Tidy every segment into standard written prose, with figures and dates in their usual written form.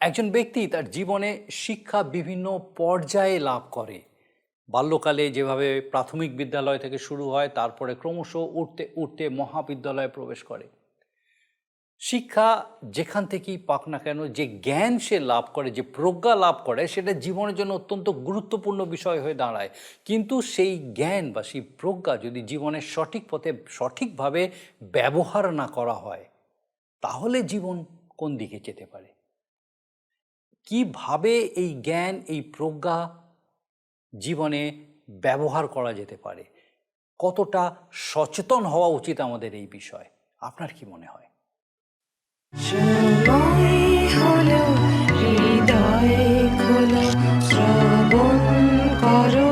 একজন ব্যক্তি তার জীবনে শিক্ষা বিভিন্ন পর্যায়ে লাভ করে। বাল্যকালে যেভাবে প্রাথমিক বিদ্যালয় থেকে শুরু হয়, তারপরে ক্রমশ উঠতে উঠতে মহাবিদ্যালয়ে প্রবেশ করে। শিক্ষা যেখান থেকেই পাক না কেন, যে জ্ঞান সে লাভ করে, যে প্রজ্ঞা লাভ করে, সেটা জীবনের জন্য অত্যন্ত গুরুত্বপূর্ণ বিষয় হয়ে দাঁড়ায়। কিন্তু সেই জ্ঞান বা সেই প্রজ্ঞা যদি জীবনের সঠিক পথে সঠিকভাবে ব্যবহার না করা হয়, তাহলে জীবন কোন দিকে যেতে পারে? কিভাবে এই জ্ঞান, এই প্রজ্ঞা জীবনে ব্যবহার করা যেতে পারে? কতটা সচেতন হওয়া উচিত আমাদের এই বিষয়ে? আপনার কি মনে হয়? সময় হলো হৃদয় খোলো, শ্রবণ করো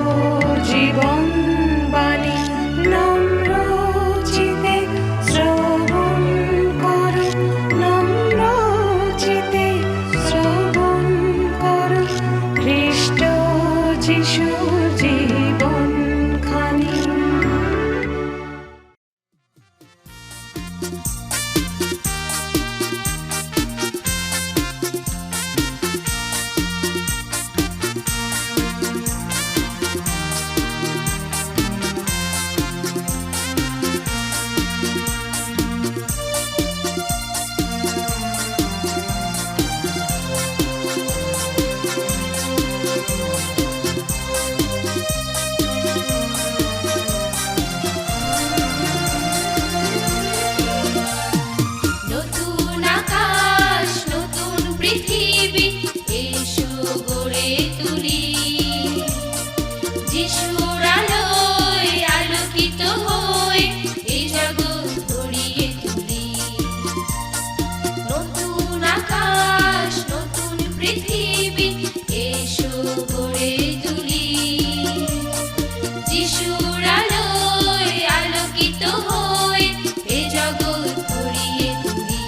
জীবন বাণী, নম্র চিতে শ্রবণ করো, নম্র চিতে শ্রবণ করো, খ্রিস্ট যিশুর জীবন খানি। নতুন আকাশ, নতুন পৃথিবী, এসো গড়ে তুলি। যিশুর আলোয় আলোকিত হয়ে এই জগৎ গড়িয়ে তুলি। নতুন আকাশ, নতুন পৃথিবী, এসো গড়ে তুলি। যিশুর আলোয় আলোকিত হয়ে এই জগৎ গড়িয়ে তুলি।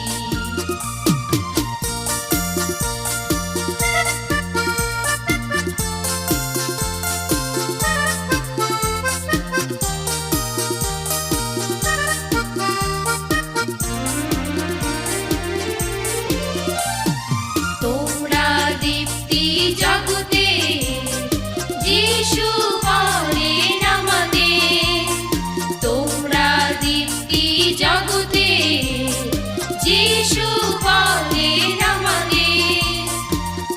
তোমরা দীপ্তি জগতে, যিশু বলেন আমাদের। তোমরা দীপ্তি জগতে, যিশু বলেন আমাদের।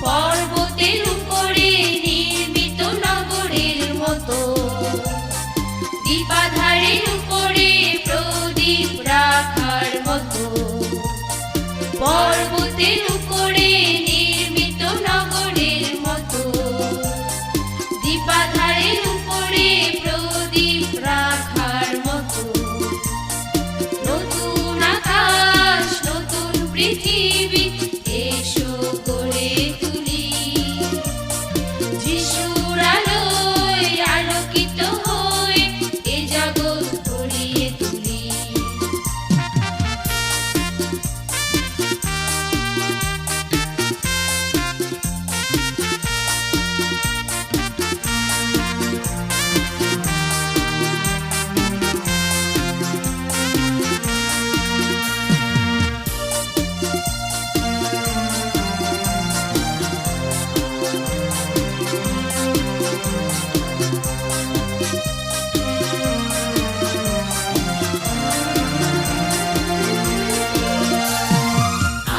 পর্বতের উপরে নির্মিত নগরের মতো, দীপাধারের উপরে প্রদীপ রাখার মতো। পর্বতের উপরে নির্মিত নগরের মতো, দীপাধারের উপরে প্রদীপ রাখার মতো। নতুন আকাশ, নতুন পৃথিবী, এসো গড়ে তুলি। যিশুর আলোয় আলোকিত হয়ে এ জগৎ গড়িয়ে তুলি।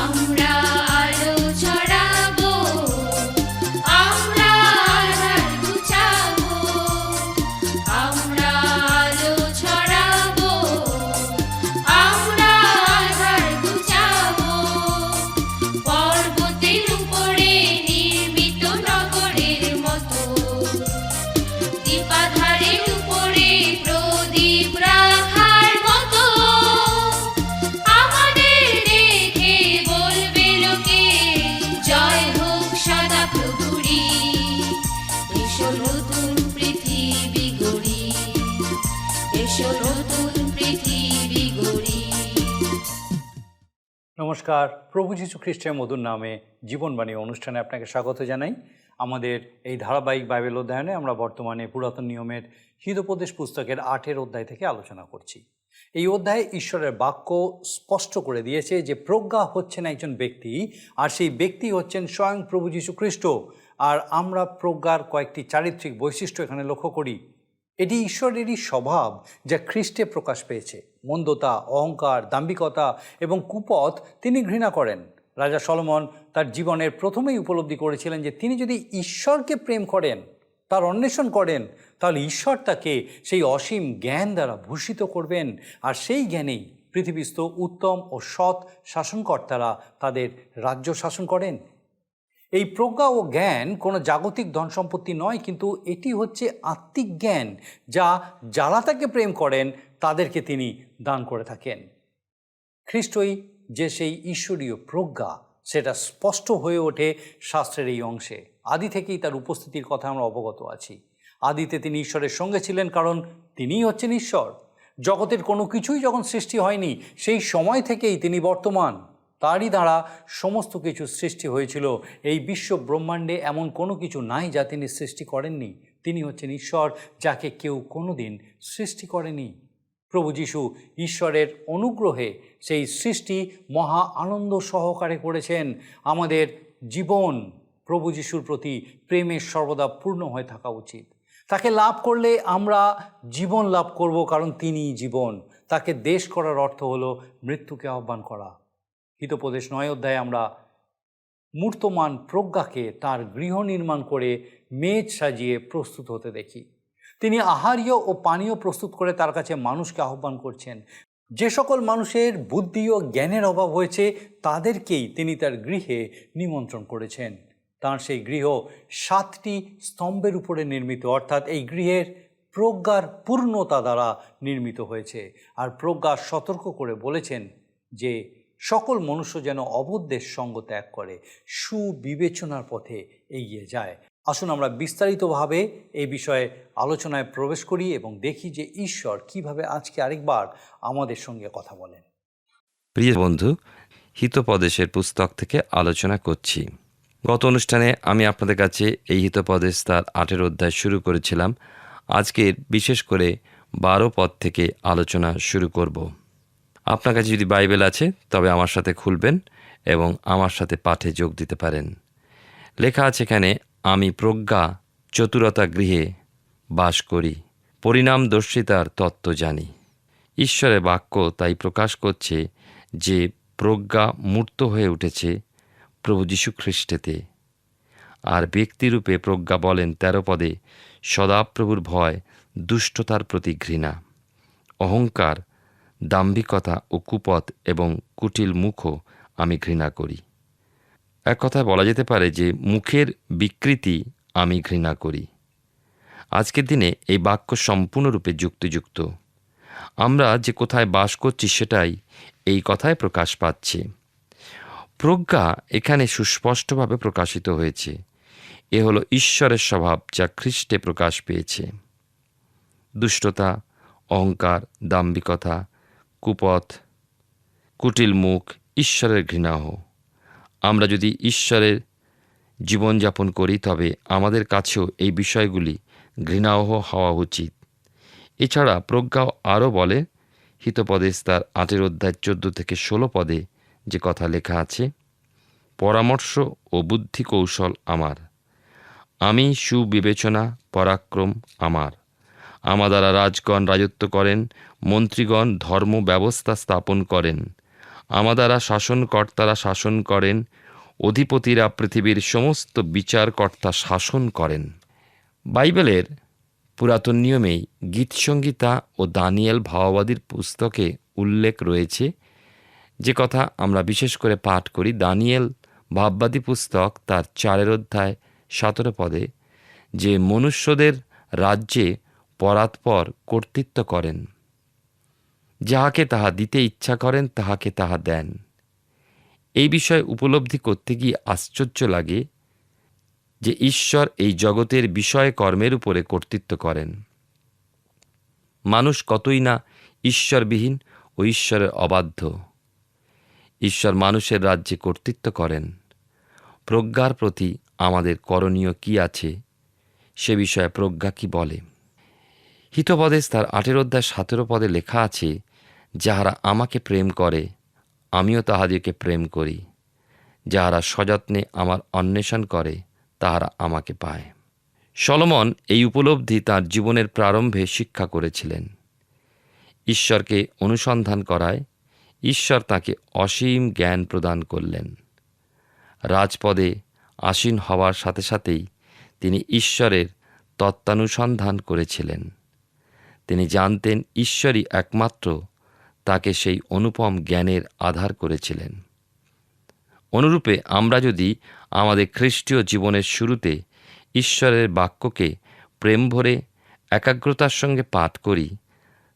আমরা আলো ছড়াবো, আমরা আধার ঘুচাবো। আমরা আলো ছড়াবো, আমরা আধার ঘুচাবো। পর্বতের উপরে নির্মিত নগরের মতো, দীপাধারের উপরে প্রদীপ রাখার মতো। আমাদের দেখে বলবে লোকে, জয় হোক সদা প্রভুরি। এসো নতুন পৃথিবী গড়ি, এসো নতুন পৃথিবী গড়ি। নমস্কার, প্রভু যীশু খ্রিস্টের মধুর নামে জীবনবাণী অনুষ্ঠানে আপনাকে স্বাগত জানাই। আমাদের এই ধারাবাহিক বাইবেল অধ্যয়নে আমরা বর্তমানে পুরাতন নিয়মের হিতোপদেশ পুস্তকের 8 অধ্যায় থেকে আলোচনা করছি। এই অধ্যায়ে ঈশ্বরের বাক্য স্পষ্ট করে দিয়েছে যে প্রজ্ঞা হচ্ছেন একজন ব্যক্তি, আর সেই ব্যক্তি হচ্ছেন স্বয়ং প্রভু যীশু খ্রিস্ট। আর আমরা প্রজ্ঞার কয়েকটি চারিত্রিক বৈশিষ্ট্য এখানে লক্ষ্য করি। এটি ঈশ্বরেরই স্বভাব যা খ্রিস্টে প্রকাশ পেয়েছে। মন্দতা, অহংকার, দাম্ভিকতা এবং কুপথ তিনি ঘৃণা করেন। রাজা সলোমন তার জীবনের প্রথমেই উপলব্ধি করেছিলেন যে তিনি যদি ঈশ্বরকে প্রেম করেন, তার অন্বেষণ করেন, তাহলে ঈশ্বর তাকে সেই অসীম জ্ঞান দ্বারা ভূষিত করবেন। আর সেই জ্ঞানেই পৃথিবীস্থ উত্তম ও সৎ শাসনকর্তারা তাদের রাজ্য শাসন করেন। এই প্রজ্ঞা ও জ্ঞান কোনো জাগতিক ধন সম্পত্তি নয়, কিন্তু এটি হচ্ছে আত্মিক জ্ঞান যা যারা তাকে প্রেম করেন তাদেরকে তিনি দান করে থাকেন। খ্রিস্টই যে সেই ঈশ্বরীয় প্রজ্ঞা, সেটা স্পষ্ট হয়ে ওঠে শাস্ত্রের এই অংশে। আদি থেকেই তার উপস্থিতির কথা আমরা অবগত আছি। আদিতে তিনি ঈশ্বরের সঙ্গে ছিলেন, কারণ তিনিই হচ্ছেন ঈশ্বর। জগতের কোনো কিছুই যখন সৃষ্টি হয়নি, সেই সময় থেকেই তিনি বর্তমান। তারই দ্বারা সমস্ত কিছু সৃষ্টি হয়েছিল। এই বিশ্ব ব্রহ্মাণ্ডে এমন কোনো কিছু নাই যা তিনি সৃষ্টি করেননি। তিনি হচ্ছেন ঈশ্বর, যাকে কেউ কোনোদিন সৃষ্টি করেনি। প্রভু যীশু ঈশ্বরের অনুগ্রহে সেই সৃষ্টি মহা আনন্দ সহকারে করেছেন। আমাদের জীবন প্রভু যীশুর প্রতি প্রেমের সর্বদা পূর্ণ হয়ে থাকা উচিত। তাকে লাভ করলে আমরা জীবন লাভ করব, কারণ তিনিই জীবন। তাকে দেশ করার অর্থ হলো মৃত্যুকে আহ্বান করা। হিতোপদেশ 9 অধ্যায়ে আমরা মূর্তমান প্রজ্ঞাকে তার গৃহ নির্মাণ করে মেজ সাজিয়ে প্রস্তুত হতে দেখি। তিনি আহার্য ও পানীয় প্রস্তুত করে তার কাছে মানুষকে আহ্বান করছেন। যে সকল মানুষের বুদ্ধি ও জ্ঞানের অভাব হয়েছে তাদেরকেই তিনি তার গৃহে নিমন্ত্রণ করেছেন। তার সেই গৃহ 7টি স্তম্ভের উপরে নির্মিত, অর্থাৎ এই গৃহের প্রজ্ঞার পূর্ণতা দ্বারা নির্মিত হয়েছে। আর প্রজ্ঞা সতর্ক করে বলেছেন যে সকল মনুষ্য যেন অবুদ্ধের সঙ্গ ত্যাগ করে সুবিবেচনার পথে এগিয়ে যায়। আসুন আমরা বিস্তারিতভাবে এই বিষয়ে আলোচনায় প্রবেশ করি এবং দেখি যে ঈশ্বর কিভাবে আজকে আরেকবার আমাদের সঙ্গে কথা বলেন। প্রিয় বন্ধু, হিতোপদেশের পুস্তক থেকে আলোচনা করছি। গত অনুষ্ঠানে আমি আপনাদের কাছে এই হিতোপদেশ তার 8 অধ্যায় শুরু করেছিলাম। আজকের বিশেষ করে 12 পদ থেকে আলোচনা শুরু করব। আপনার কাছে যদি বাইবেল আছে তবে আমার সাথে খুলবেন এবং আমার সাথে পাঠে যোগ দিতে পারেন। লেখা আছে এখানে, আমি প্রজ্ঞা চতুরতা গৃহে বাস করি, পরিণামদর্শিতার তত্ত্ব জানি। ঈশ্বরের বাক্য তাই প্রকাশ করছে যে প্রজ্ঞা মূর্ত হয়ে উঠেছে প্রভু যীশু খ্রিস্টেতে। আর ব্যক্তিরূপে প্রজ্ঞা বলেন 13 পদে, সদাপ্রভুর ভয়, দুষ্টতার প্রতি ঘৃণা, অহংকার, দাম্ভিকতা ও কুপথ এবং কুটিল মুখও আমি ঘৃণা করি। এক কথায় বলা যেতে পারে যে মুখের বিকৃতি আমি ঘৃণা করি। আজকের দিনে এই বাক্য সম্পূর্ণরূপে যুক্তিযুক্ত। আমরা যে কোথায় বাস করছি সেটাই এই কথায় প্রকাশ পাচ্ছে। প্রজ্ঞা এখানে সুস্পষ্টভাবে প্রকাশিত হয়েছে। এ হলো ঈশ্বরের স্বভাব যা খ্রিস্টে প্রকাশ পেয়েছে। দুষ্টতা, অহংকার, দাম্ভিকতা, কুপথ, কুটিল মুখ ঈশ্বরের ঘৃণাহ। আমরা যদি ঈশ্বরের জীবনযাপন করি তবে আমাদের কাছেও এই বিষয়গুলি ঘৃণাহ হওয়া উচিত। এছাড়া প্রজ্ঞা আরও বলে, হিতোপদেশ তার 8 অধ্যায় 14 থেকে 16 পদে যে কথা লেখা আছে, পরামর্শ ও বুদ্ধি কৌশল আমার, আমি সুবিবেচনা পরাক্রম আমার। আমার দ্বারা রাজগণ রাজত্ব করেন, মন্ত্রীগণ ধর্ম ব্যবস্থা স্থাপন করেন। আমার দ্বারা শাসনকর্তারা শাসন করেন, অধিপতিরা পৃথিবীর সমস্ত বিচারকর্তা শাসন করেন। বাইবেলের পুরাতন নিয়মেই গীতসংগীতা ও দানিয়েল ভাববাদীর পুস্তকে উল্লেখ রয়েছে, যে কথা আমরা বিশেষ করে পাঠ করি। দানিয়েল ভাববাদী পুস্তক তার 4 অধ্যায় 17 পদে, যে মনুষ্যদের রাজ্যে পরাৎপর কর্তৃত্ব করেন, যাহাকে তাহা দিতে ইচ্ছা করেন তাহাকে তাহা দেন। এই বিষয়ে উপলব্ধি করতে গিয়ে আশ্চর্য লাগে যে ঈশ্বর এই জগতের বিষয় কর্মের উপরে কর্তৃত্ব করেন। মানুষ কতই না ঈশ্বরবিহীন ও ঈশ্বরের অবাধ্য। ঈশ্বর মানুষের রাজ্যে কর্তৃত্ব করেন। প্রজ্ঞার প্রতি আমাদের করণীয় কি আছে সে বিষয়ে প্রজ্ঞা কি বলে। হিতোপদেশ তার 8 অধ্যায় 17 পদে লেখা আছে, যাহারা আমাকে প্রেম করে আমিও তাহাদিওকে প্রেম করি, যাহারা সযত্নে আমার অন্বেষণ করে তাহারা আমাকে পায়। সলোমন এই উপলব্ধি তাঁর জীবনের প্রারম্ভে শিক্ষা করেছিলেন। ঈশ্বরকে অনুসন্ধান করায় ঈশ্বর তাকে অসীম জ্ঞান প্রদান করলেন। রাজপদে আসীন হওয়ার সাথে সাথেই তিনি ঈশ্বরের তত্ত্বানুসন্ধান করেছিলেন। তিনি জানতেন ঈশ্বরই একমাত্র তাকে সেই অনুপম জ্ঞানের আধার করেছিলেন। অনুরূপে আমরা যদি আমাদের খ্রিস্টীয় জীবনের শুরুতে ঈশ্বরের বাক্যকে প্রেম ভরে একাগ্রতার সঙ্গে পাঠ করি,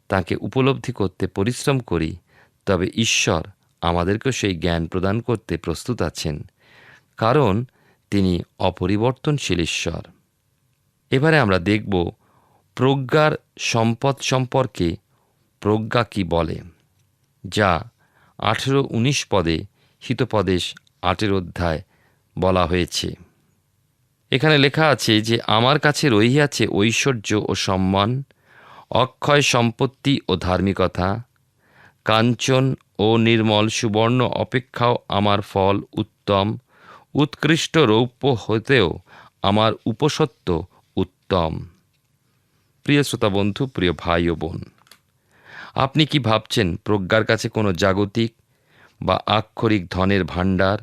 তাকে উপলব্ধি করতে পরিশ্রম করি, তবে ঈশ্বর আমাদেরকেও সেই জ্ঞান প্রদান করতে প্রস্তুত আছেন, কারণ তিনি অপরিবর্তনশীল ঈশ্বর। এবারে আমরা দেখব প্রজ্ঞার সম্পদ সম্পর্কে প্রজ্ঞা কি বলে, যা 18-19 পদে হিতোপদেশ 8 অধ্যায় বলা হয়েছে। এখানে লেখা আছে যে, আমার কাছে রহিয়াছে ঐশ্বর্য ও সম্মান, অক্ষয় সম্পত্তি ও ধার্মিকতা, কাঞ্চন ও নির্মল সুবর্ণ অপেক্ষাও আমার ফল উত্তম, উৎকৃষ্ট রৌপ্য হতেও আমার উপসত্য উত্তম। প্রিয় শ্রোতা বন্ধু, প্রিয় ভাই ও বোন, আপনি কি ভাবছেন প্রজ্ঞার কাছে কোনো জাগতিক বা আক্ষরিক ধনের ভাণ্ডার,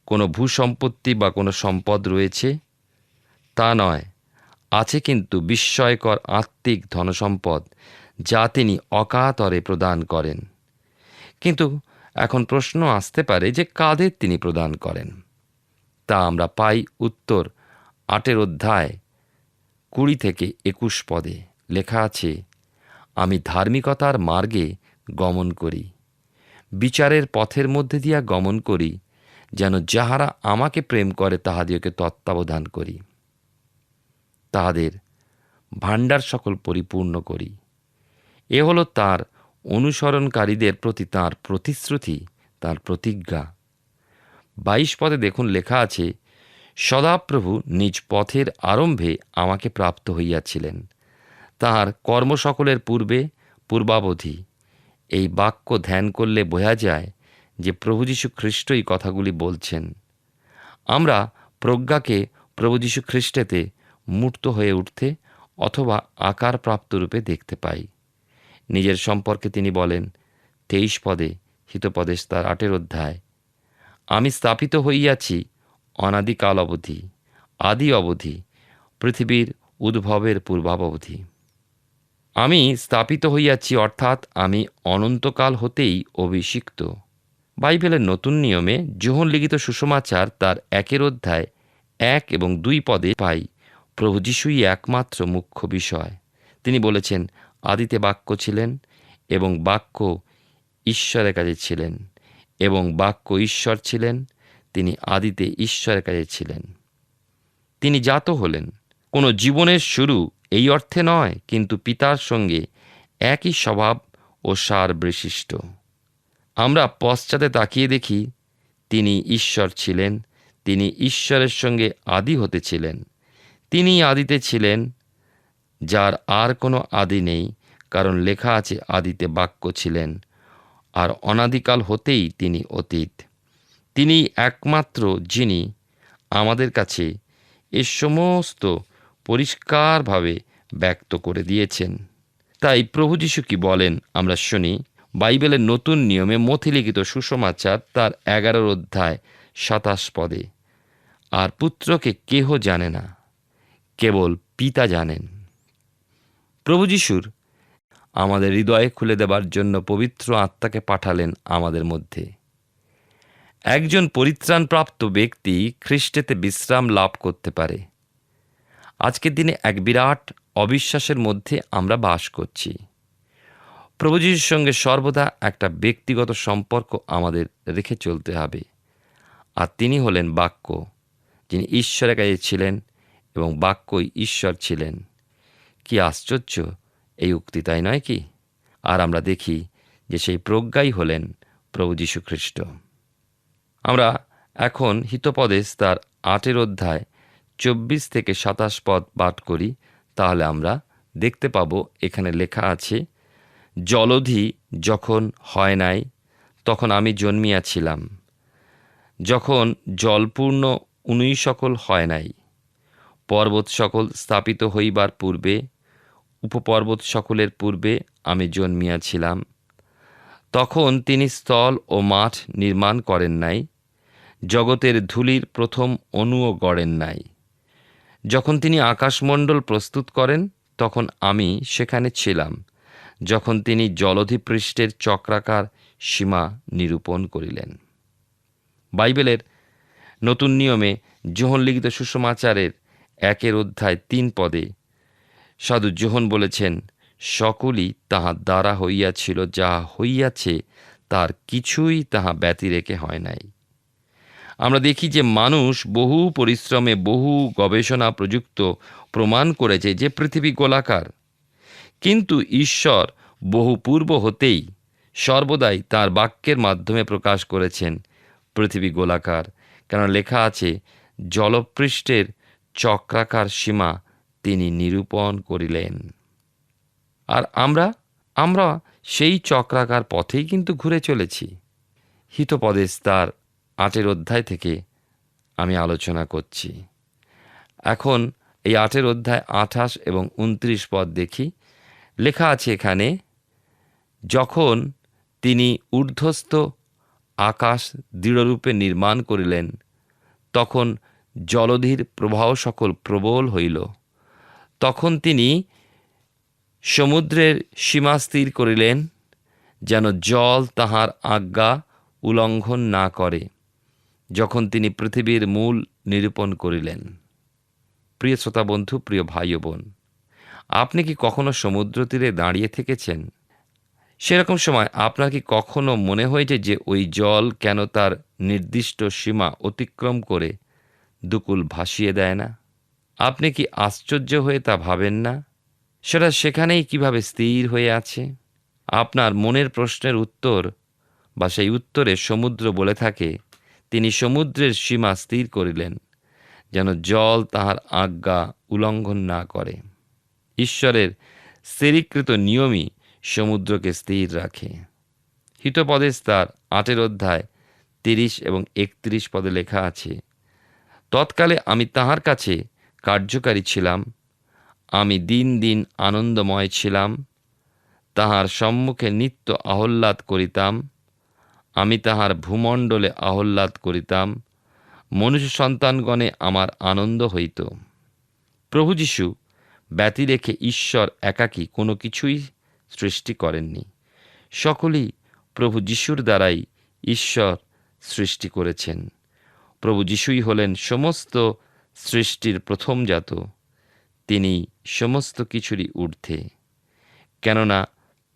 কোনো ভূসম্পত্তি বা কোনো সম্পদ রয়েছে? তা নয়, আছে কিন্তু বিস্ময়কর আত্মিক ধনসম্পদ, যা তিনি অকাতরে প্রদান করেন। কিন্তু এখন প্রশ্ন আসতে পারে যে কাদের তিনি প্রদান করেন। তা আমরা পাই উত্তর 8 অধ্যায় 20-21 পদে। লেখা আছে, আমি ধার্মিকতার মার্গে গমন করি, বিচারের পথের মধ্যে দিয়া গমন করি, যেন যাহারা আমাকে প্রেম করে তাহাদিওকে তত্ত্বাবধান করি, তাহাদের ভাণ্ডার সকল পরিপূর্ণ করি। এ হল তাঁর অনুসরণকারীদের প্রতি তাঁর প্রতিশ্রুতি, তাঁর প্রতিজ্ঞা। 22 পদে দেখুন লেখা আছে, সদাপ্রভু নিজ পথের আরম্ভে আমাকে প্রাপ্ত হইয়াছিলেন, তাঁর কর্ম সকলের পূর্বাবধি। এই বাক্য ধ্যান করলে বোঝা যায় যে প্রভু যীশু খ্রিস্টই কথাগুলি বলছেন। আমরা প্রজ্ঞাকে প্রভু যীশু খ্রিস্টেতে মূর্ত হয়ে উঠতে অথবা আকার প্রাপ্ত রূপে দেখতে পাই। নিজের সম্পর্কে তিনি বলেন 23 পদে হিতোপদেশ তার 8 অধ্যায়, আমি স্থাপিত হইয়াছি অনাদিকাল অবধি, আদি অবধি, পৃথিবীর উদ্ভবের পূর্বাবধি। আমি স্থাপিত হইয়াছি অর্থাৎ আমি অনন্তকাল হতেই অভিষিক্ত। বাইবেলের নতুন নিয়মে যোহন লিখিত সুসমাচার তার 1 অধ্যায় 1 এবং 2 পদে পাই প্রভু যীশুই একমাত্র মুখ্য বিষয়। তিনি বলেছেন, আদিতে বাক্য ছিলেন এবং বাক্য ঈশ্বরের কাছে ছিলেন এবং বাক্য ঈশ্বর ছিলেন, তিনি আদিতে ঈশ্বরের কাছে ছিলেন। তিনি জাত হলেন। কোনো জীবনের শুরু এই অর্থে নয়, কিন্তু পিতার সঙ্গে একই স্বভাব ও সার বিশিষ্ট। আমরা পশ্চাতে তাকিয়ে দেখি তিনি ঈশ্বর ছিলেন, তিনি ঈশ্বরের সঙ্গে আদি হতে ছিলেন, তিনি আদিতে ছিলেন, যার আর কোনো আদি নেই, কারণ লেখা আছে আদিতে বাক্য ছিলেন, আর অনাদিকাল হতেই তিনি অতীত। তিনি একমাত্র যিনি আমাদের কাছে এ সমস্ত পরিষ্কারভাবে ব্যক্ত করে দিয়েছেন। তাই প্রভু যীশু কি বলেন আমরা শুনি বাইবেলের নতুন নিয়মে মথি লিখিত সুসমাচার তার 11 অধ্যায় 27 পদে, আর পুত্রকে কেহ জানে না, কেবল পিতা জানেন। প্রভু যিশুর আমাদের হৃদয়ে খুলে দেবার জন্য পবিত্র আত্মাকে পাঠালেন আমাদের মধ্যে। একজন পরিত্রাণপ্রাপ্ত ব্যক্তি খ্রিস্টেতে বিশ্রাম লাভ করতে পারে। আজকের দিনে এক বিরাট অবিশ্বাসের মধ্যে আমরা বাস করছি। প্রভু যীশুর সঙ্গে সর্বদা একটা ব্যক্তিগত সম্পর্ক আমাদের রেখে চলতে হবে। আর তিনি হলেন বাক্য, যিনি ঈশ্বরের কাছে ছিলেন এবং বাক্যই ঈশ্বর ছিলেন। কি আশ্চর্য এই উক্তি, তাই নয় কি? আর আমরা দেখি যে সেই প্রজ্ঞাই হলেন প্রভু যীশু খ্রিস্ট। আমরা এখন হিতোপদেশ তার 8 অধ্যায় 24 থেকে 27 পদ পাঠ করি, তাহলে আমরা দেখতে পাব এখানে লেখা আছে, জলধি যখন হয় নাই তখন আমি জন্মিয়াছিলাম, যখন জলপূর্ণ উনুই সকল হয় নাই, পর্বত সকল স্থাপিত হইবার পূর্বে, উপপর্বত সকলের পূর্বে আমি জন্মিয়াছিলাম। তখন তিনি স্থল ও মাঠ নির্মাণ করেন নাই, জগতের ধূলির প্রথম অণুও গড়েন নাই। যখন তিনি আকাশমণ্ডল প্রস্তুত করেন তখন আমি সেখানে ছিলাম, যখন তিনি জলধিপৃষ্ঠের চক্রাকার সীমা নিরূপণ করিলেন। বাইবেলের নতুন নিয়মে যোহন লিখিত সুসমাচারের 1 অধ্যায় 3 পদে সাধু যোহন বলেছেন, সকলই তাহার দ্বারা হইয়াছিল, যা হইয়াছে তার কিছুই তাহা ব্যতি রেখে হয় নাই। আমরা দেখি যে মানুষ বহু পরিশ্রমে, বহু গবেষণা প্রযুক্ত প্রমাণ করেছে যে পৃথিবী গোলাকার, কিন্তু ঈশ্বর বহু পূর্ব হতেই সর্বদাই তার বাক্যের মাধ্যমে প্রকাশ করেছেন পৃথিবী গোলাকার। কেন লেখা আছে, জলপৃষ্ঠের চক্রাকার সীমা তিনি নিরূপণ করিলেন। আর আমরা সেই চক্রাকার পথেই কিন্তু ঘুরে চলেছি। হিতোপদেশ তার 8 অধ্যায় থেকে আমি আলোচনা করছি। এখন এই 8 অধ্যায় 28 এবং 29 পদ দেখি। লেখা আছে এখানে, যখন তিনি ঊর্ধ্বস্থ আকাশ দৃঢ়রূপে নির্মাণ করিলেন, তখন জলধির প্রবাহ সকল প্রবল হইল। তখন তিনি সমুদ্রের সীমা স্থির করিলেন, যেন জল তাহার আজ্ঞা উল্লঙ্ঘন না করে, যখন তিনি পৃথিবীর মূল নিরূপণ করিলেন। প্রিয় শ্রোতা বন্ধু, প্রিয় ভাই ও বোন, আপনি কি কখনো সমুদ্র তীরে দাঁড়িয়ে থেকেছেন? সেরকম সময় আপনার কি কখনো মনে হয়েছে যে ওই জল কেন তার নির্দিষ্ট সীমা অতিক্রম করে দুকুল ভাসিয়ে দেয় না? আপনি কি আশ্চর্য হয়ে তা ভাবেন না? সেটা সেখানেই কিভাবে স্থির হয়ে আছে? আপনার মনের প্রশ্নের উত্তর বা সেই উত্তরে সমুদ্র বলে থাকে, তিনি সমুদ্রের সীমা স্থির করিলেন, যেন জল তাহার আজ্ঞা উল্লঙ্ঘন না করে। ঈশ্বরের স্থিরীকৃত নিয়মই সমুদ্রকে স্থির রাখে। হিতোপদেশ তার 8 অধ্যায় 30 এবং 31 পদে লেখা আছে, তৎকালে আমি তাহার কাছে কার্যকারী ছিলাম, আমি দিন দিন আনন্দময় ছিলাম, তাহার সম্মুখে নিত্য আহ্লাদ করিতাম, আমি তাহার ভূমণ্ডলে আহ্লাদ করিতাম, মনুষ্য সন্তানগণে আমার আনন্দ হইত। প্রভু যীশু ব্যতি রেখে ঈশ্বর একাকী কোনো কিছুই সৃষ্টি করেননি। সকলেই প্রভু যীশুর দ্বারাই ঈশ্বর সৃষ্টি করেছেন। প্রভু যীশুই হলেন সমস্ত সৃষ্টির প্রথমজাত, তিনি সমস্ত কিছুরই ঊর্ধ্বে। কেননা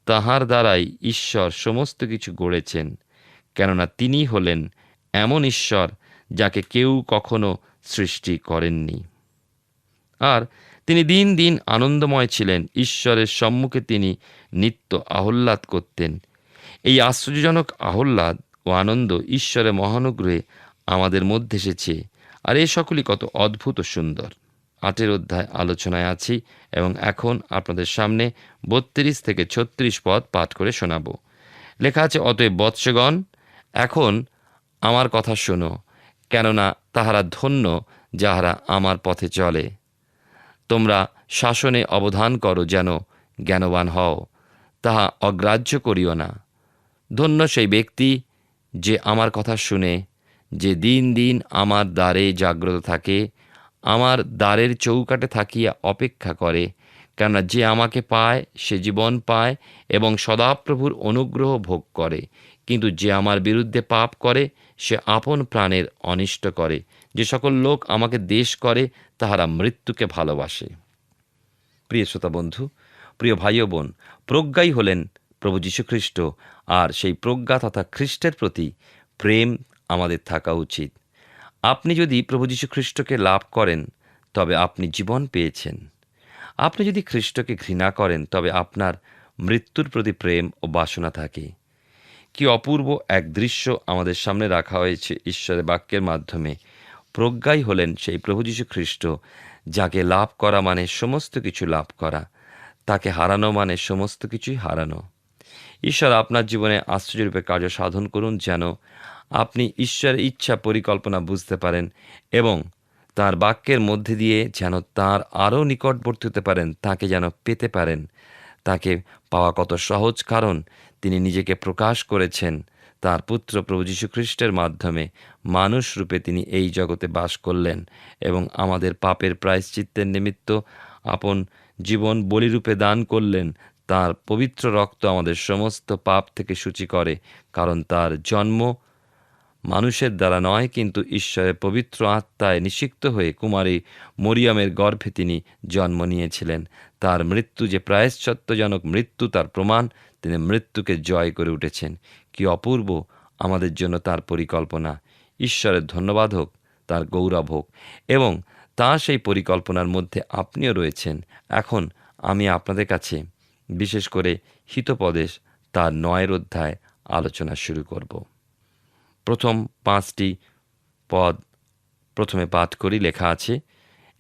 তাহার দ্বারাই ঈশ্বর সমস্ত কিছু গড়েছেন, কেননা তিনি হলেন এমন ঈশ্বর যাকে কেউ কখনো সৃষ্টি করেননি। আর তিনি দিন দিন আনন্দময় ছিলেন, ঈশ্বরের সম্মুখে তিনি নিত্য আহ্লাদ করতেন। এই আশ্চর্যজনক আহ্লাদ ও আনন্দ ঈশ্বরের মহানুগ্রহে আমাদের মধ্যে এসেছে। আর এ সকলই কত অদ্ভুত ও সুন্দর। 8 অধ্যায় আলোচনায় আছি এবং এখন আপনাদের সামনে 32 থেকে 36 পদ পাঠ করে শোনাব। লেখা আছে, অতএব বৎসগণ, এখন আমার কথা শোনো, কেননা তাহারা ধন্য যাহারা আমার পথে চলে। তোমরা শাসনে অবধান করো, যেন জ্ঞানবান হও, তাহা অগ্রাহ্য করিও না। ধন্য সেই ব্যক্তি যে আমার কথা শুনে, যে দিন দিন আমার দ্বারে জাগ্রত থাকে, আমার দ্বারের চৌকাটে থাকিয়া অপেক্ষা করে। কেননা যে আমাকে পায় সে জীবন পায় এবং সদাপ্রভুর অনুগ্রহ ভোগ করে। কিন্তু যে আমার বিরুদ্ধে পাপ করে সে আপন প্রাণের অনিষ্ট করে। যে সকল লোক আমাকে দ্বেষ করে তাহারা মৃত্যুকে ভালোবাসে। প্রিয় শ্রোতা বন্ধু, প্রিয় ভাই ও বোন, প্রজ্ঞাই হলেন প্রভু যীশুখ্রিস্ট, আর সেই প্রজ্ঞা তথা খ্রিস্টের প্রতি প্রেম আমাদের থাকা উচিত। আপনি যদি প্রভু যীশুখ্রিস্টকে লাভ করেন তবে আপনি জীবন পেয়েছেন। আপনি যদি খ্রিস্টকে ঘৃণা করেন তবে আপনার মৃত্যুর প্রতি প্রেম ও বাসনা থাকে। কি অপূর্ব এক দৃশ্য আমাদের সামনে রাখা হয়েছে ঈশ্বরের বাক্যের মাধ্যমে। প্রজ্ঞাই হলেন সেই প্রভু যীশু খ্রিস্ট, যাকে লাভ করা মানে সমস্ত কিছু লাভ করা, তাকে হারানো মানে সমস্ত কিছুই হারানো। ঈশ্বর আপনার জীবনে আশ্চর্যরূপে কার্য সাধন করুন, যেন আপনি ঈশ্বরের ইচ্ছা পরিকল্পনা বুঝতে পারেন এবং তাঁর বাক্যের মধ্যে দিয়ে যেন তাঁর আরও নিকটবর্তী হতে পারেন, তাকে যেন পেতে পারেন। তাকে পাওয়া কত সহজ, কারণ তিনি নিজেকে প্রকাশ করেছেন তাঁর পুত্র প্রভু যীশু খ্রিস্টের মাধ্যমে। মানুষ রূপে তিনি এই জগতে বাস করলেন এবং আমাদের পাপের প্রায়শ্চিত্তের নিমিত্ত আপন জীবন বলিরূপে দান করলেন। তাঁর পবিত্র রক্ত আমাদের সমস্ত পাপ থেকে সূচি করে, কারণ তাঁর জন্ম মানুষের দ্বারা নয়, কিন্তু ঈশ্বরের পবিত্র আত্মায় নিষিক্ত হয়ে কুমারী মরিয়মের গর্ভে তিনি জন্ম নিয়েছিলেন। তার মৃত্যু যে প্রায়শ্চিত্তজনক মৃত্যু, তার প্রমাণ তিনি মৃত্যুকে জয় করে উঠেছেন। কি অপূর্ব আমাদের জন্য তার পরিকল্পনা! ঈশ্বরের ধন্যবাদ হোক, তার গৌরব হোক, এবং তাঁর সেই পরিকল্পনার মধ্যে আপনিও রয়েছেন। এখন আমি আপনাদের কাছে বিশেষ করে হিতোপদেশ তার 9 অধ্যায় আলোচনা শুরু করব। প্রথম 5টি পদ প্রথমে পাঠ করি। লেখা আছে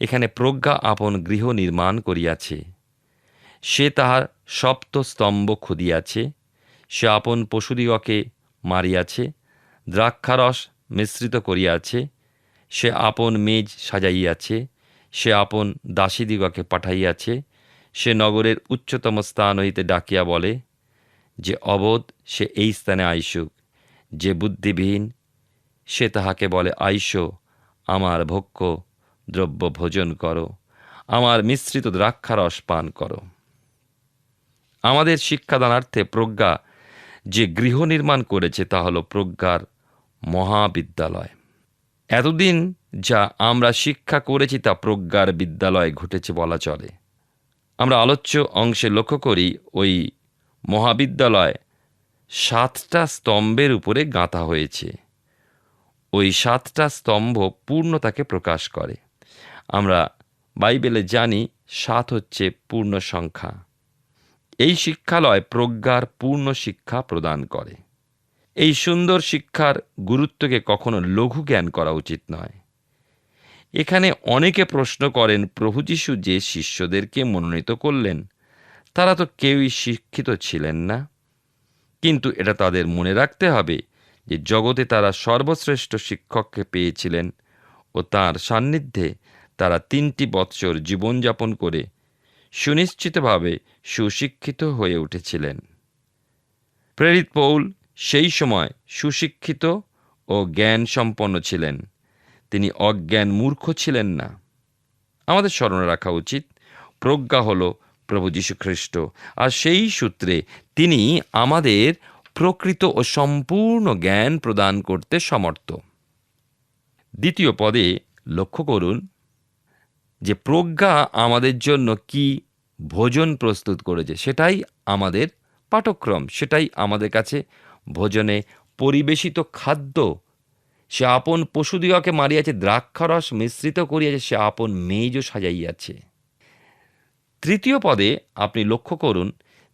এখানে, প্রজ্ঞা আপন গৃহ নির্মাণ করিয়াছে, সে তাহার সপ্ত স্তম্ভ খুদিয়াছে, সে আপন পশুদিগকে মারিয়াছে, দ্রাক্ষারস মিশ্রিত করিয়াছে, সে আপন মেজ সাজাইয়াছে, সে আপন দাসীদিগকে পাঠাইয়াছে, সে নগরের উচ্চতম স্থান হইতে ডাকিয়া বলে, যে অবোধ সে এই স্থানে আইসুক, যে বুদ্ধিবিহীন সে তাহাকে বলে, আইসো, আমার ভোগ্য দ্রব্য ভোজন করো, আমার মিশ্রিত দ্রাক্ষারস পান করো। আমাদের শিক্ষাদানার্থে প্রজ্ঞা যে গৃহ নির্মাণ করেছে তা হল প্রজ্ঞার মহাবিদ্যালয়। এতদিন যা আমরা শিক্ষা করেছি তা প্রজ্ঞার বিদ্যালয় ঘটেছে বলা চলে। আমরা আলোচ্য অংশে লক্ষ্য করি ওই মহাবিদ্যালয় 7টা স্তম্ভের উপরে গাঁথা হয়েছে। ওই 7টা স্তম্ভ পূর্ণতাকে প্রকাশ করে। আমরা বাইবেলে জানি 7 হচ্ছে পূর্ণ সংখ্যা। এই শিক্ষালয় প্রজ্ঞার পূর্ণ শিক্ষা প্রদান করে। এই সুন্দর শিক্ষার গুরুত্বকে কখনো লঘু জ্ঞান করা উচিত নয়। এখানে অনেকে প্রশ্ন করেন, প্রভু যীশু যে শিষ্যদেরকে মনোনীত করলেন তারা তো কেউই শিক্ষিত ছিলেন না। কিন্তু এটা তাদের মনে রাখতে হবে যে জগতে তারা সর্বশ্রেষ্ঠ শিক্ষককে পেয়েছিলেন ও তাঁর সান্নিধ্যে তারা 3টি বৎসর জীবনযাপন করে সুনিশ্চিতভাবে সুশিক্ষিত হয়ে উঠেছিলেন। প্রেরিত পৌল সেই সময় সুশিক্ষিত ও জ্ঞান সম্পন্ন ছিলেন। তিনি অজ্ঞান মূর্খ ছিলেন না। আমাদের স্মরণে রাখা উচিত, প্রজ্ঞা হল প্রভু যীশু খ্রিস্ট, আর সেই সূত্রে তিনি আমাদের প্রকৃত ও সম্পূর্ণ জ্ঞান প্রদান করতে সমর্থ। 2য় পদে লক্ষ্য করুন যে প্রজ্ঞা আমাদের জন্য কি ভোজন প্রস্তুত করেছে। সেটাই আমাদের পাঠক্রম, সেটাই আমাদের কাছে ভোজনে পরিবেশিত খাদ্য। সে আপন পশুদিগকে মারিয়াছে, দ্রাক্ষারস মিশ্রিত করিয়াছে, সে আপন মেজ সাজাইয়াছে। 3য় পদে আপনি লক্ষ্য করুন,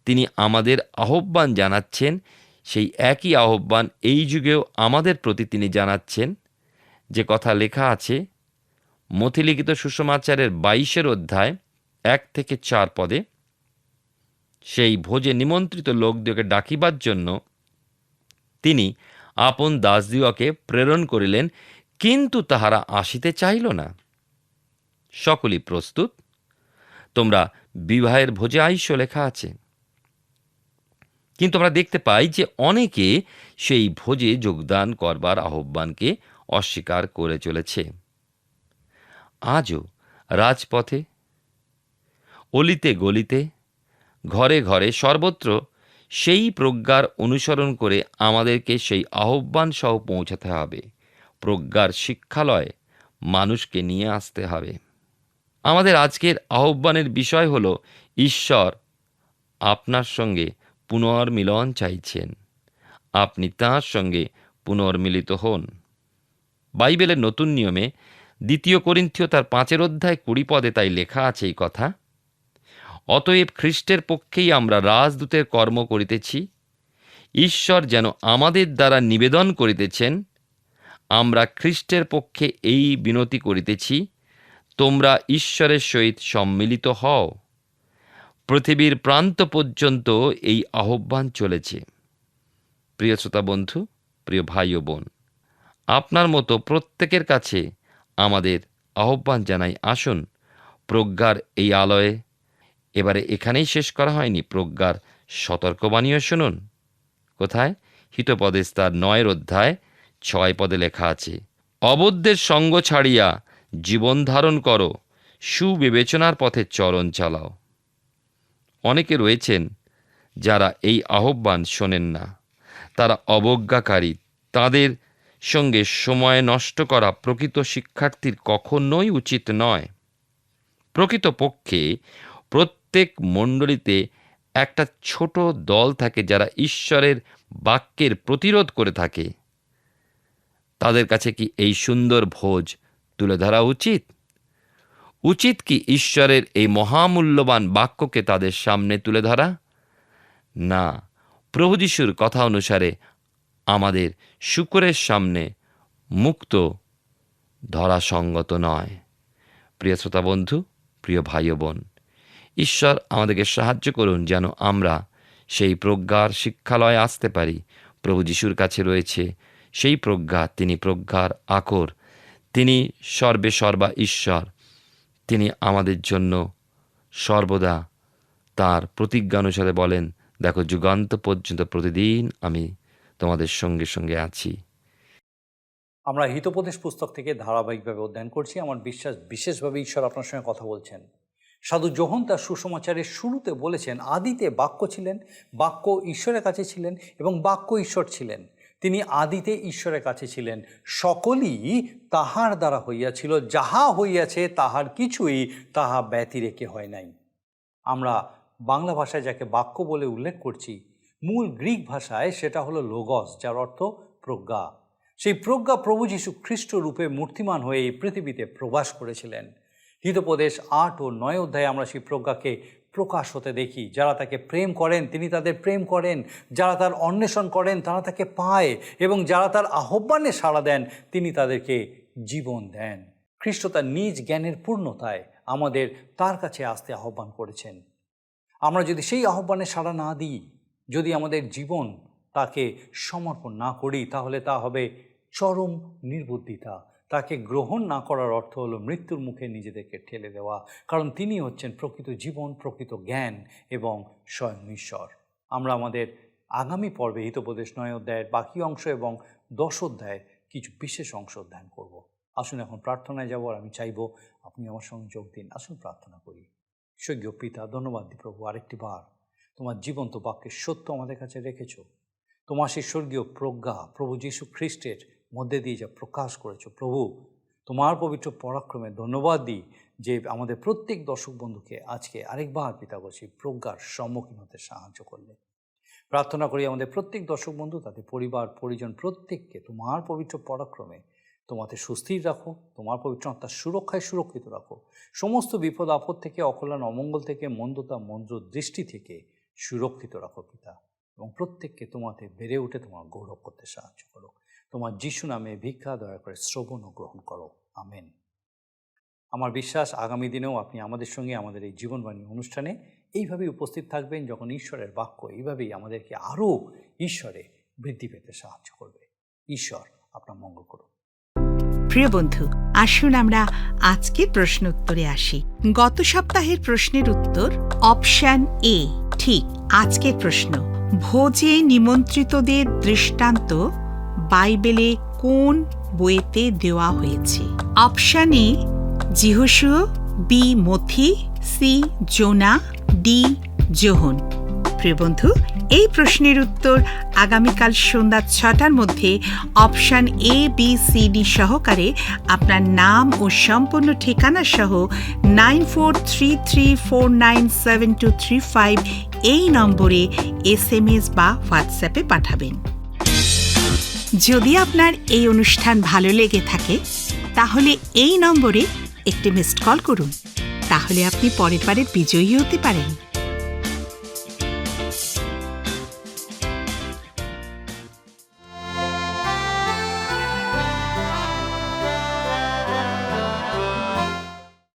তিনি আমাদের আহ্বান জানাচ্ছেন। সেই একই আহ্বান এই যুগেও আমাদের প্রতি তিনি জানাচ্ছেন, যে কথা লেখা আছে মথিলিখিত সুসমাচারের 22 অধ্যায় 1 থেকে 4 পদে। সেই ভোজে নিমন্ত্রিত লোকদিগকে ডাকিবার জন্য তিনি আপন দাসদিগকে প্রেরণ করিলেন, কিন্তু তাহারা আসিতে চাইল না। সকলই প্রস্তুত, তোমরা বিবাহের ভোজে আইসো লেখা আছে। কিন্তু আমরা দেখতে পাই যে অনেকে সেই ভোজে যোগদান করবার আহ্বানকে অস্বীকার করে চলেছে। আজও রাজপথে, অলিতে গলিতে, ঘরে ঘরে, সর্বত্র সেই প্রজ্ঞার অনুসরণ করে আমাদেরকে সেই আহ্বান সহ পৌঁছাতে হবে। প্রজ্ঞার শিক্ষালয়ে মানুষকে নিয়ে আসতে হবে। আমাদের আজকের আহ্বানের বিষয় হল, ঈশ্বর আপনার সঙ্গে পুনর্মিলন চাইছেন। আপনি তাঁর সঙ্গে পুনর্মিলিত হন। বাইবেলের নতুন নিয়মে 2 করিন্থীয় তার 5 অধ্যায় 20 পদে তাই লেখা আছে এই কথা, অতএব খ্রিস্টের পক্ষেই আমরা রাজদূতের কর্ম করিতেছি, ঈশ্বর যেন আমাদের দ্বারা নিবেদন করিতেছেন, আমরা খ্রিস্টের পক্ষে এই বিনতি করিতেছি, তোমরা ঈশ্বরের সহিত সম্মিলিত হও। পৃথিবীর প্রান্ত পর্যন্ত এই আহ্বান চলেছে। প্রিয় শ্রোতা বন্ধু, প্রিয় ভাই ও বোন, আপনার মতো প্রত্যেকের কাছে আমাদের আহ্বান জানাই, আসুন প্রজ্ঞার এই আলয়ে। এবারে এখানেই শেষ করা হয়নি, প্রজ্ঞার সতর্কবাণীও শুনুন। কোথায়? হিতোপদেশ তার 9 অধ্যায় 6 পদে লেখা আছে, অবদ্ধের সঙ্গ ছাড়িয়া জীবন ধারণ করো, সুবিবেচনার পথে চরণ চালাও। অনেকে রয়েছেন যারা এই আহ্বান শোনেন না, তারা অবজ্ঞাকারী। তাদের সঙ্গে সময় নষ্ট করা প্রকৃত শিক্ষার্থীর কখনোই উচিত নয়। প্রকৃতপক্ষে প্রত্যেক মণ্ডলীতে একটা ছোট দল থাকে যারা ঈশ্বরের বাক্যের প্রতিরোধ করে থাকে। তাদের কাছে কি এই সুন্দর ভোজ তুলে ধরা উচিত? উচিত কি ঈশ্বরের এই মহামূল্যবান বাক্যকে তাদের সামনে তুলে ধরা? না, প্রভু যিশুর কথা অনুসারে আমাদের শুকরের সামনে মুক্ত ধরা সঙ্গত নয়। প্রিয় শ্রোতা বন্ধু, প্রিয় ভাই ও বোন, ঈশ্বর আমাদেরকে সাহায্য করুন যেন আমরা সেই প্রজ্ঞার শিক্ষালয়ে আসতে পারি। প্রভু যিশুর কাছে রয়েছে সেই প্রজ্ঞা, তিনি প্রজ্ঞার আকর, তিনি সর্বে সর্বা ঈশ্বর। তিনি আমাদের জন্য সর্বদা তার প্রতিজ্ঞা অনুসারে বলেন, দেখো যুগান্ত পর্যন্ত প্রতিদিন আমি তোমাদের সঙ্গে সঙ্গে আছি। আমরা হিতোপদেশ পুস্তক থেকে ধারাবাহিকভাবে অধ্যয়ন করছি। আমার বিশ্বাস বিশেষভাবে ঈশ্বর আপনার সঙ্গে কথা বলছেন। সাধু যোহন তার সুসমাচারের শুরুতে বলেছেন, আদিতে বাক্য ছিলেন, বাক্য ঈশ্বরের কাছে ছিলেন এবং বাক্য ঈশ্বর ছিলেন। তিনি আদিতে ঈশ্বরের কাছে ছিলেন। সকলই তাহার দ্বারা হইয়াছিল, যাহা হইয়াছে তাহার কিছুই তাহা ব্যতিরেকে হয় নাই। আমরা বাংলা ভাষায় যাকে বাক্য বলে উল্লেখ করছি, মূল গ্রিক ভাষায় সেটা হলো লোগস, যার অর্থ প্রজ্ঞা। সেই প্রজ্ঞা প্রভু যীশু খ্রিস্ট রূপে মূর্তিমান হয়ে এই পৃথিবীতে প্রবাস করেছিলেন। হিতোপদেশ 8 ও 9 অধ্যায়ে আমরা সেই প্রজ্ঞাকে প্রকাশ হতে দেখি। যারা তাকে প্রেম করেন তিনি তাদের প্রেম করেন, যারা তার অন্বেষণ করেন তারা তাকে পায়, এবং যারা তার আহ্বানে সাড়া দেন তিনি তাদেরকে জীবন দেন। খ্রিস্ট তার নিজ জ্ঞানের পূর্ণতায় আমাদের তার কাছে আসতে আহ্বান করেছেন। আমরা যদি সেই আহ্বানে সাড়া না দিই, যদি আমাদের জীবন তাকে সমর্পণ না করি, তাহলে তা হবে চরম নির্বুদ্ধিতা। তাকে গ্রহণ না করার অর্থ হলো মৃত্যুর মুখে নিজেদেরকে ঠেলে দেওয়া, কারণ তিনি হচ্ছেন প্রকৃত জীবন, প্রকৃত জ্ঞান এবং স্বয়ং ঈশ্বর। আমরা আমাদের আগামী পর্বে হিতোপদেশ 9 অধ্যায়ের বাকি অংশ এবং 10 অধ্যায়ের কিছু বিশেষ অংশ অধ্যয়ন করব। আসুন এখন প্রার্থনায় যাব, আর আমি চাইব আপনি আমার সঙ্গে যোগ দিন। আসুন প্রার্থনা করি। স্বর্গীয় পিতা, ধন্যবাদ দিই প্রভু, আরেকটি বার তোমার জীবন্ত বাক্যের সত্য আমাদের কাছে রেখেছ। তোমার সেই স্বর্গীয় প্রজ্ঞা প্রভু যীশু খ্রিস্টের মধ্যে দিয়ে যা প্রকাশ করেছো প্রভু, তোমার পবিত্র পরাক্রমে ধন্যবাদ দিই যে আমাদের প্রত্যেক দর্শক বন্ধুকে আজকে আরেকবার পিতাগো সেই প্রজ্ঞার সম্মুখীন হতে সাহায্য করলে। প্রার্থনা করি আমাদের প্রত্যেক দর্শক বন্ধু, তাদের পরিবার পরিজন প্রত্যেককে তোমার পবিত্র পরাক্রমে তোমাতে সুস্থির রাখো, তোমার পবিত্র আত্মার সুরক্ষায় সুরক্ষিত রাখো। সমস্ত বিপদ আপদ থেকে, অকল্যাণ অমঙ্গল থেকে, মন্দতা মন্দ দৃষ্টি থেকে সুরক্ষিত রাখো পিতা, এবং প্রত্যেককে তোমাতে বেড়ে উঠে তোমার গৌরব করতে সাহায্য করো। তোমার যিশু নামে ভিক্ষা দয়া করে শ্রবণ ও গ্রহণ করো, আমেন। আমার বিশ্বাস আগামী দিনেও আপনি আমাদের সঙ্গে আমাদের এই জীবনবাণী অনুষ্ঠানে এইভাবেই উপস্থিত থাকবেন, যখন ঈশ্বরের বাক্য এইভাবেই আমাদেরকে আরও ঈশ্বরে বৃদ্ধি পেতে সাহায্য করবে। ঈশ্বর আপনার মঙ্গল করুন। প্রিয় বন্ধু, আসুন আমরা আজকের প্রশ্ন উত্তরে আসি। গত সপ্তাহের প্রশ্নের উত্তর অপশন এ ঠিক। আজকের প্রশ্ন, ভোজে নিমন্ত্রিতদের দৃষ্টান্ত বাইবেলে কোন বইতে দেওয়া হয়েছে? অপশন এ যিহোশুয়া, বি মথি, সি জোনা, ডি যোহন। প্রিয় বন্ধু, এই প্রশ্নের উত্তর আগামীকাল সন্ধ্যা 6টার মধ্যে option A B C D সহকারে আপনার নাম ও সম্পূর্ণ ঠিকানা সহ 9433497235 এই নম্বরে SMS বা হোয়াটসঅ্যাপে পাঠাবেন। যদি আপনার এই অনুষ্ঠান ভালো লেগে থাকে তাহলে এই নম্বরে একটি মিসড কল করুন, তাহলে আপনি পরের বারে বিজয়ী হতে পারেন।